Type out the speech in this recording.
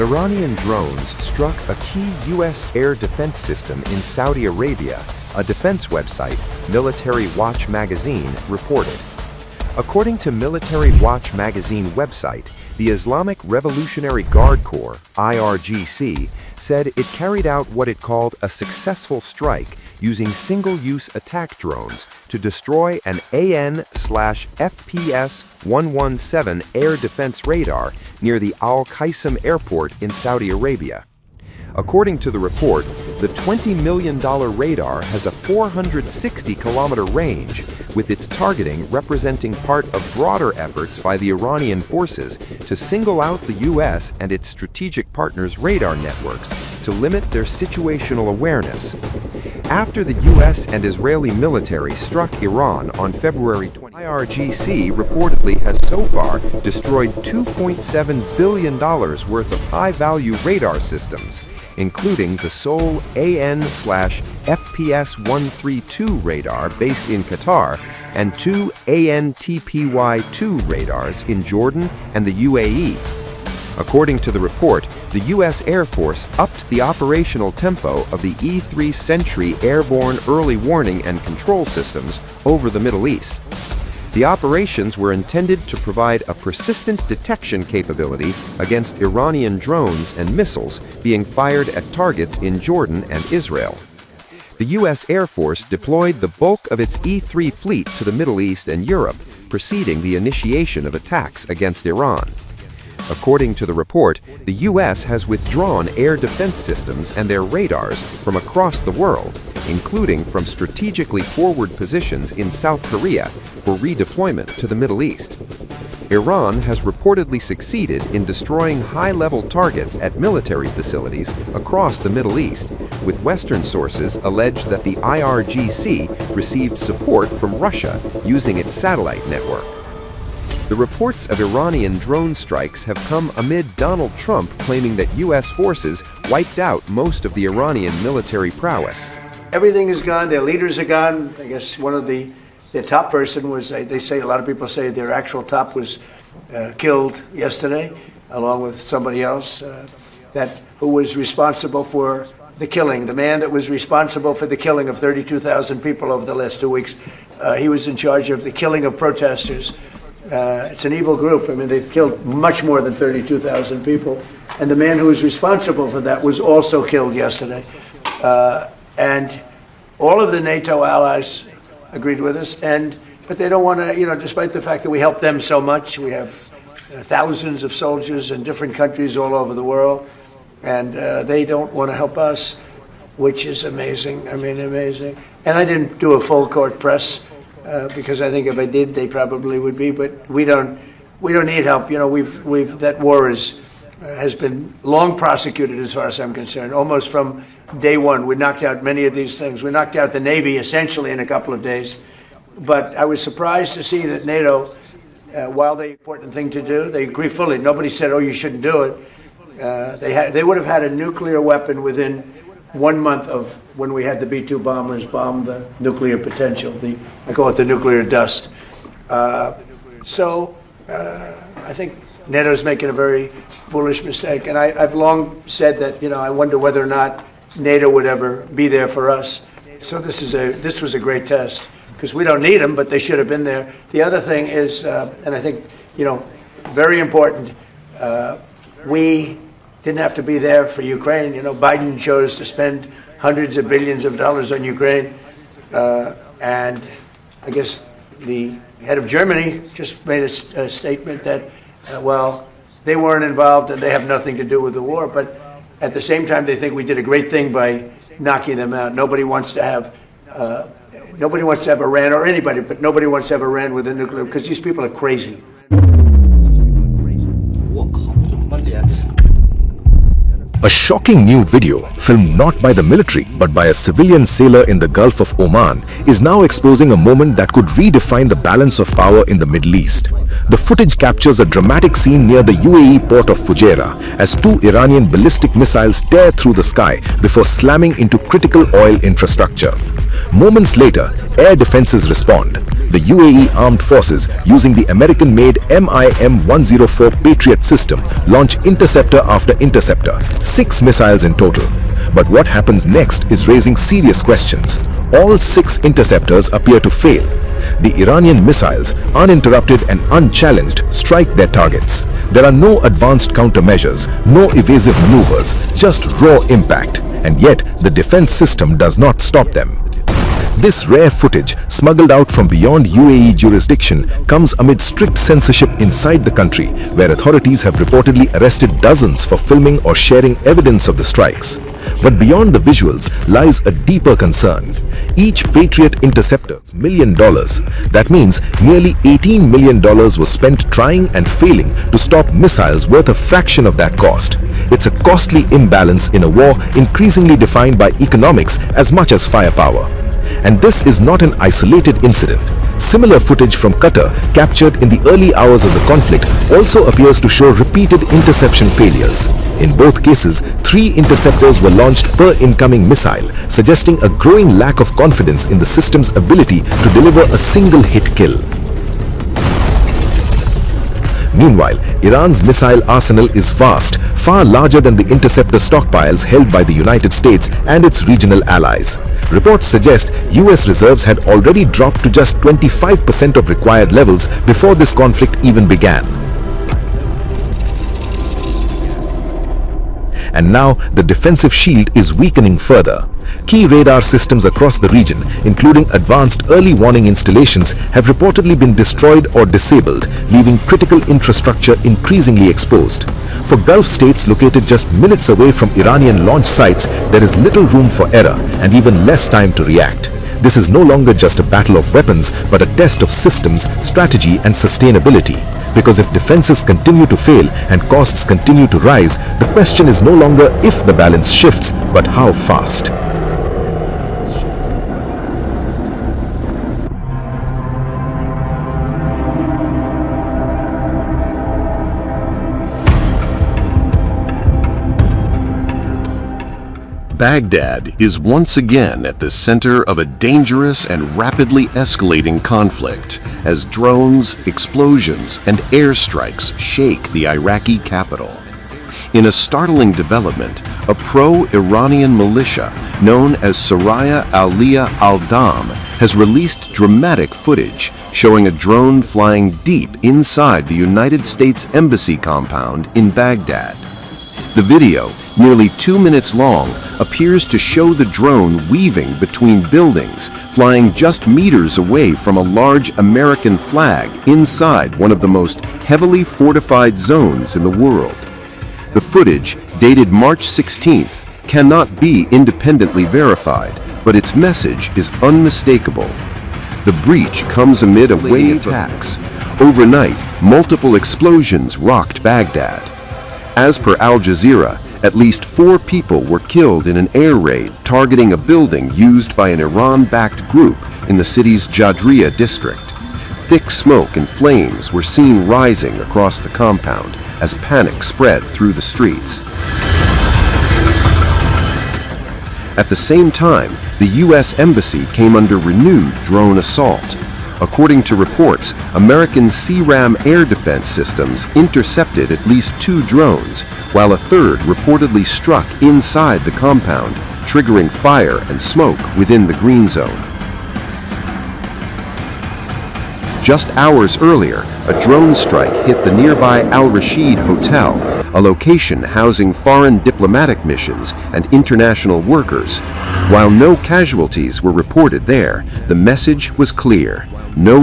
Iranian drones struck a key U.S. air defense system in Saudi Arabia, a defense website, Military Watch magazine, reported. According to Military Watch magazine website, the Islamic Revolutionary Guard Corps, IRGC, said it carried out what it called a successful strike using single-use attack drones to destroy an AN/FPS-117 air defense radar near the Al Qasim airport in Saudi Arabia. According to the report, the $20 million radar has a 460-kilometer range, with its targeting representing part of broader efforts by the Iranian forces to single out the U.S. and its strategic partners' radar networks to limit their situational awareness. After the U.S. and Israeli military struck Iran on February 20, IRGC reportedly has so far destroyed $2.7 billion worth of high-value radar systems, including the sole AN/FPS-132 radar based in Qatar and two AN/TPY-2 radars in Jordan and the UAE. According to the report, the U.S. Air Force upped the operational tempo of the E-3 Sentry airborne early warning and control systems over the Middle East. The operations were intended to provide a persistent detection capability against Iranian drones and missiles being fired at targets in Jordan and Israel. The U.S. Air Force deployed the bulk of its E-3 fleet to the Middle East and Europe, preceding the initiation of attacks against Iran. According to the report, the U.S. has withdrawn air defense systems and their radars from across the world, including from strategically forward positions in South Korea for redeployment to the Middle East. Iran has reportedly succeeded in destroying high-level targets at military facilities across the Middle East, with Western sources allege that the IRGC received support from Russia using its satellite network. The reports of Iranian drone strikes have come amid Donald Trump claiming that U.S. forces wiped out most of the Iranian military prowess. Everything is gone. Their leaders are gone. I guess one of their top person was, they say, a lot of people say their actual top was killed yesterday, along with somebody else who was responsible for the killing. The man that was responsible for the killing of 32,000 people over the last 2 weeks, he was in charge of the killing of protesters. It's an evil group. I mean, they've killed much more than 32,000 people. And the man who was responsible for that was also killed yesterday. And all of the NATO allies agreed with us. But they don't want to, despite the fact that we help them so much, we have thousands of soldiers in different countries all over the world. And they don't want to help us, which is amazing. I mean, amazing. And I didn't do a full court press. Because I think if I did, they probably would be. But we don't need help. That war has been long prosecuted, as far as I'm concerned. Almost from day one, we knocked out many of these things. We knocked out the Navy essentially in a couple of days. But I was surprised to see that NATO, while the important thing to do, they agree fully. Nobody said, "Oh, you shouldn't do it." They would have had a nuclear weapon within 1 month of when we had the B-2 bombers bomb the nuclear potential. I call it the nuclear dust. So I think NATO's making a very foolish mistake. And I've long said that, I wonder whether or not NATO would ever be there for us. So this was a great test, because we don't need them, but they should have been there. The other thing is, and I think, very important, we didn't have to be there for Ukraine. Biden chose to spend hundreds of billions of dollars on Ukraine. And I guess the head of Germany just made a statement that, they weren't involved and they have nothing to do with the war. But at the same time, they think we did a great thing by knocking them out. Nobody wants to have Iran, or anybody, but nobody wants to have Iran with a nuclear, because these people are crazy. A shocking new video, filmed not by the military but by a civilian sailor in the Gulf of Oman, is now exposing a moment that could redefine the balance of power in the Middle East. The footage captures a dramatic scene near the UAE port of Fujairah as two Iranian ballistic missiles tear through the sky before slamming into critical oil infrastructure. Moments later, air defenses respond. The UAE Armed Forces, using the American-made MIM-104 Patriot system, launch interceptor after interceptor, 6 missiles in total. But what happens next is raising serious questions. All 6 interceptors appear to fail. The Iranian missiles, uninterrupted and unchallenged, strike their targets. There are no advanced countermeasures, no evasive maneuvers, just raw impact. And yet, the defense system does not stop them. This rare footage, smuggled out from beyond UAE jurisdiction, comes amid strict censorship inside the country, where authorities have reportedly arrested dozens for filming or sharing evidence of the strikes. But beyond the visuals lies a deeper concern. Each Patriot interceptor $1 million. That means nearly $18 million was spent trying and failing to stop missiles worth a fraction of that cost. It's a costly imbalance in a war increasingly defined by economics as much as firepower. And this is not an isolated incident. Similar footage from Qatar, captured in the early hours of the conflict, also appears to show repeated interception failures. In both cases, 3 interceptors were launched per incoming missile, suggesting a growing lack of confidence in the system's ability to deliver a single hit kill. Meanwhile, Iran's missile arsenal is vast, far larger than the interceptor stockpiles held by the United States and its regional allies. Reports suggest US reserves had already dropped to just 25% of required levels before this conflict even began. And now the defensive shield is weakening further. Key radar systems across the region, including advanced early warning installations, have reportedly been destroyed or disabled, leaving critical infrastructure increasingly exposed. For Gulf states located just minutes away from Iranian launch sites, there is little room for error and even less time to react. This is no longer just a battle of weapons, but a test of systems, strategy, and sustainability. Because if defenses continue to fail and costs continue to rise, the question is no longer if the balance shifts, but how fast. Baghdad is once again at the center of a dangerous and rapidly escalating conflict as drones, explosions, and airstrikes shake the Iraqi capital. In a startling development, a pro-Iranian militia known as Saraya Aliyah al-Dam has released dramatic footage showing a drone flying deep inside the United States Embassy compound in Baghdad. The video, nearly 2 minutes long, appears to show the drone weaving between buildings, flying just meters away from a large American flag inside one of the most heavily fortified zones in the world. The footage, dated March 16th, cannot be independently verified, but its message is unmistakable. The breach comes amid a wave of attacks. Overnight, multiple explosions rocked Baghdad. As per Al Jazeera, at least 4 people were killed in an air raid targeting a building used by an Iran-backed group in the city's Jadriya district. Thick smoke and flames were seen rising across the compound as panic spread through the streets. At the same time, the U.S. Embassy came under renewed drone assault. According to reports, American CRAM air defense systems intercepted at least 2 drones, while a third reportedly struck inside the compound, triggering fire and smoke within the green zone. Just hours earlier, a drone strike hit the nearby Al Rashid Hotel, a location housing foreign diplomatic missions and international workers. While no casualties were reported there, the message was clear: no